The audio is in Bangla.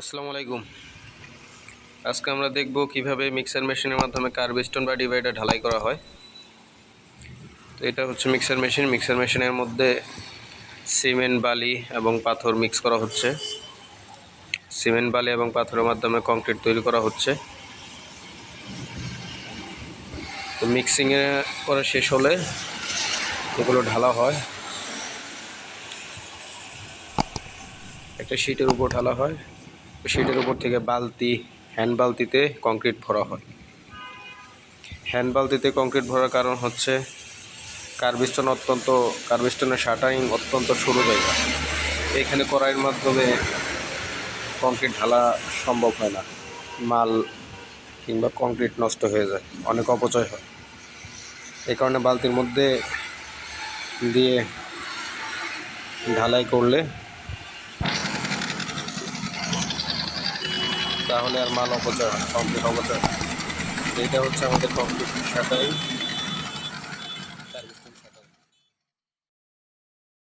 আসসালামু আলাইকুম। আজকে আমরা দেখব কিভাবে মিক্সার মেশিনের মাধ্যমে কার্ভ স্টোন বা ডিভাইডার ঢালাই করা হয়। তো এটা হচ্ছে মিক্সার মেশিন। মিক্সার মেশিনের মধ্যে সিমেন্ট, বালি এবং পাথর মিক্স করা হচ্ছে। সিমেন্ট, বালি এবং পাথরের মাধ্যমে কংক্রিট তৈরি করা হচ্ছে। তো মিক্সিংয়ে করা শেষ হলে এগুলো ঢালা হয়, একটা শিটের উপর ঢালা হয়। শিটের উপর থেকে হ্যান্ড বালতিতে কংক্রিট ভরা হয়। হ্যান্ড বালতিতে কংক্রিট ভরার কারণ হচ্ছে কার্ভ স্টোনের শাটারিং অত্যন্ত সরু জায়গা। এখানে কড়াইয়ের মাধ্যমে কংক্রিট ঢালা সম্ভব হয় না, মাল কিংবা কংক্রিট নষ্ট হয়ে যায়, অনেক অপচয় হয়। এই কারণে বালতির মধ্যে দিয়ে ঢালাই করলে তাহলে আর মাল অপচয় হয় না, কংক্রিট অপচয় হয়। এটা হচ্ছে আমাদের কংক্রিট শাটারিং।